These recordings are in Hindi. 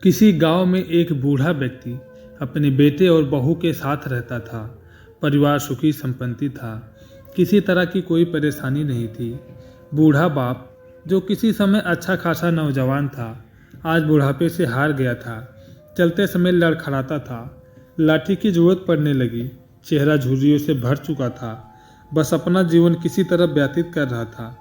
किसी गांव में एक बूढ़ा व्यक्ति अपने बेटे और बहू के साथ रहता था। परिवार सुखी संपत्ति था। किसी तरह की कोई परेशानी नहीं थी। बूढ़ा बाप, जो किसी समय अच्छा खासा नौजवान था, आज बुढ़ापे से हार गया था। चलते समय लड़खड़ाता था। लाठी की जरूरत पड़ने लगी। चेहरा झुर्रियों से भर चुका था। बस अपना जीवन किसी तरह व्यतीत कर रहा था।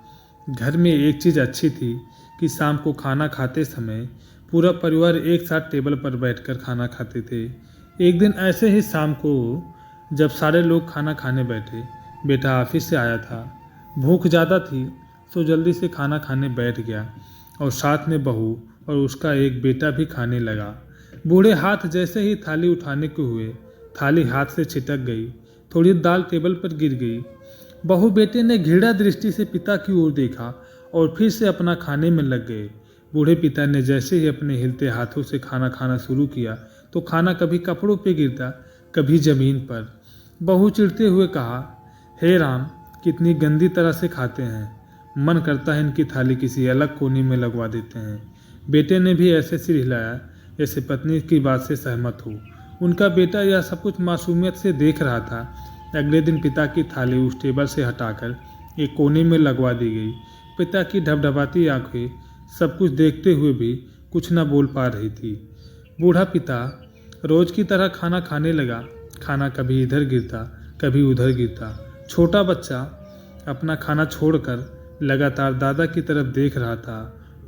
घर में एक चीज़ अच्छी थी कि शाम को खाना खाते समय पूरा परिवार एक साथ टेबल पर बैठकर खाना खाते थे। एक दिन ऐसे ही शाम को जब सारे लोग खाना खाने बैठे, बेटा ऑफिस से आया था। भूख ज़्यादा थी तो जल्दी से खाना खाने बैठ गया और साथ में बहू और उसका एक बेटा भी खाने लगा। बूढ़े हाथ जैसे ही थाली उठाने को हुए, थाली हाथ से छिटक गई। थोड़ी दाल टेबल पर गिर गई। बहू बेटे ने घृणा दृष्टि से पिता की ओर देखा और फिर से अपना खाने में लग गए। बूढ़े पिता ने जैसे ही अपने हिलते हाथों से खाना खाना शुरू किया तो खाना कभी कपड़ों पे गिरता, कभी जमीन पर। बहू चिढ़ते हुए कहा, हे राम, कितनी गंदी तरह से खाते हैं। मन करता है इनकी थाली किसी अलग कोने में लगवा देते हैं। बेटे ने भी ऐसे सिर हिलाया जैसे पत्नी की बात से सहमत हो। उनका बेटा यह सब कुछ मासूमियत से देख रहा था। अगले दिन पिता की थाली उस टेबल से हटाकर एक कोने में लगवा दी गई। पिता की ढबढबाती आंखें सब कुछ देखते हुए भी कुछ न बोल पा रही थी। बूढ़ा पिता रोज की तरह खाना खाने लगा। खाना कभी इधर गिरता, कभी उधर गिरता। छोटा बच्चा अपना खाना छोड़कर लगातार दादा की तरफ देख रहा था।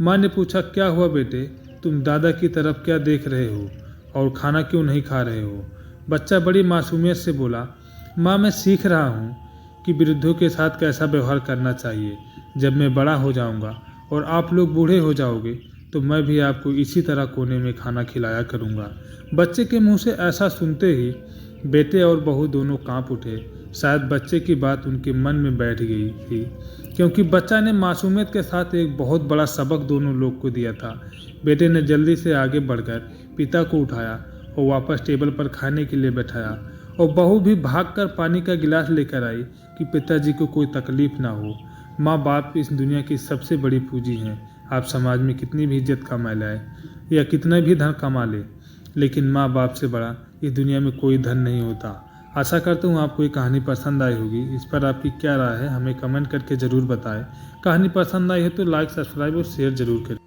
माँ ने पूछा, क्या हुआ बेटे, तुम दादा की तरफ क्या देख रहे हो और खाना क्यों नहीं खा रहे हो? बच्चा बड़ी मासूमियत से बोला, माँ, मैं सीख रहा हूँ कि वृद्धों के साथ कैसा व्यवहार करना चाहिए। जब मैं बड़ा हो जाऊँगा और आप लोग बूढ़े हो जाओगे तो मैं भी आपको इसी तरह कोने में खाना खिलाया करूँगा। बच्चे के मुंह से ऐसा सुनते ही बेटे और बहू दोनों कांप उठे। शायद बच्चे की बात उनके मन में बैठ गई थी, क्योंकि बच्चा ने मासूमियत के साथ एक बहुत बड़ा सबक दोनों लोग को दिया था। बेटे ने जल्दी से आगे बढ़कर पिता को उठाया और वापस टेबल पर खाने के लिए बैठाया, और बहू भी भागकर पानी का गिलास लेकर आई कि पिताजी को कोई तकलीफ ना हो। माँ बाप इस दुनिया की सबसे बड़ी पूंजी हैं। आप समाज में कितनी भी इज्जत कमा लाए या कितना भी धन कमा ले, लेकिन माँ बाप से बड़ा इस दुनिया में कोई धन नहीं होता। आशा करता हूँ आपको ये कहानी पसंद आई होगी। इस पर आपकी क्या राय है हमें कमेंट करके ज़रूर बताएं। कहानी पसंद आई है तो लाइक, सब्सक्राइब और शेयर ज़रूर करें।